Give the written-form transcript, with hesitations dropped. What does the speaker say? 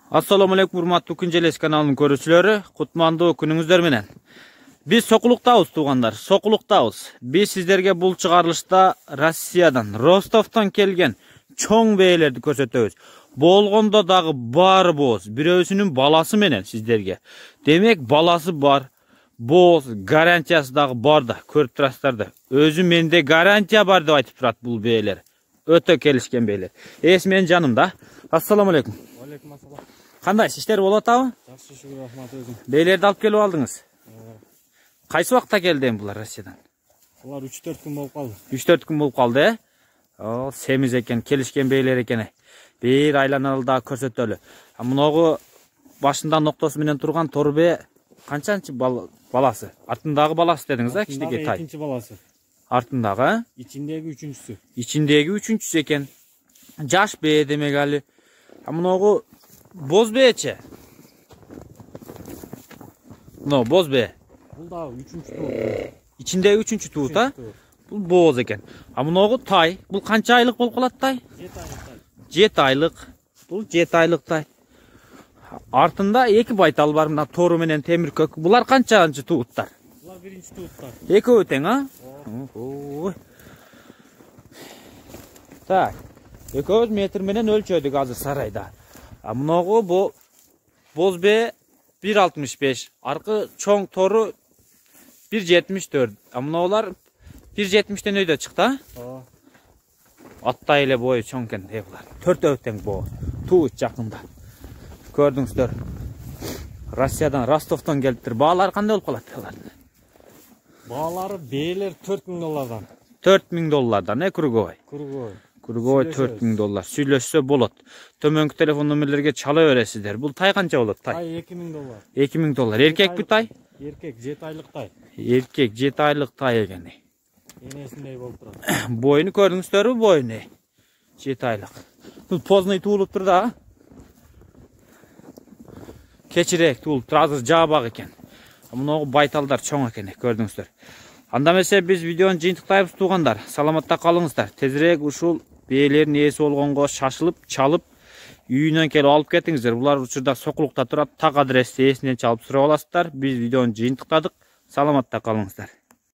Assalamu alaikum урматтуу Күнжелес каналынын көрүүчүлөрү, кутмандуу күнүңүздөр менен. Биз Сокулуктабыз туугандар, Сокулуктабыз. Биз сиздерге бул чыгарылышта Россиядан, Ростовтон келген чоң бээлерди көрсөтөбүз. Болгондо дагы баары бооз, бирөөсүнүн баласы менен сиздерге. Демек баласы бар, бооз, гарантиясы дагы бар да, көрүп турасыздар да. Өзү менде гарантия бар деп айтып турат бул бээлер. Өтө келишкен бээлер. Менин жаным да. Ассаламу алейкум. Алейкум ассалам. Кандай иштер болуп атабы? Жакшы, шүгүр, рахмат өзүң. Бээлерди алып келип алдыңыз. Кайсы убакта келди булар Россиядан? Булар 3-4 күн болуп калды. 3-4 күн болуп калды, О, семиз экен, келишкен бээлер экен. Бир айланалы көрсөтөлү. Муногу башында ноктосу менен турган торбе канчанчы баласы? Артындагы баласы дедиңиз да, кичинекей тай. Экинчи баласы. Артындагы? Ичиндеги үчүнчүсү. Ичиндеги үчүнчүсү экен. Жаш бээ демек али. Муногу боз бээчи? Но боз бээ. Бул да үчүнчү туу. Ичиндеги үчүнчү туу та? Бул бооз экен. Муногу тай. Бул канча айлык болуп калат тай? 7 айлык тай. 7 айлык. Бул 7 айлык тай. Артында эки байтал бар, мына тору менен темир көк. Булар канчанчы тууттар? Булар биринчи тууттар. Экөө тең, а? Ой. Так. Экөөбүз метр менен өлчөдүк азыр сарайда. Муногу бу боз бээ 1.65. Аркы чоң тору 1.74. Мунулар 1.70тен өйдө чыкты, а? Аттай эле бою чоң экен булар. Төртөө тең боо. Туу жакында. Көрдүңүздөр. Россиядан, Ростовтон келиптир. Баалары кандай болуп калат булардын? Баалары бээлер $4000. $4000, круговой. Круговой $4000. Сүйлөшсө болот. Төмөнкү телефон номерлерге чала бересиздер. Бул тай канча болот тай? Тай $2000. $2000. Эркекпи тай? Эркек 7 айлык тай. Эркек 7 айлык тай экен. Энесиндей болуп турат. Бойуну көрдүңүздөрбү, бойуну? 7 айлык. Бул позный туулуп тур да. Кечирээк туулуп тур, азыр жаабак экен. Муногу байталдар чоң экен, көрдүңүздөр. Анда эмесе биз видеону жыйынтыктайбыз туугандар. Саламатта калыңыздар. Тезирээк ушул бээлердин ээси болгонго шашылып, чалып, үйүнөн келип алып кетиңиздер. Булар учурда Сокулукта турат. Так адрести эсинен чалып сурап аласыздар. Биз видеону жыйынтыктадык. Саламатта калыңыздар.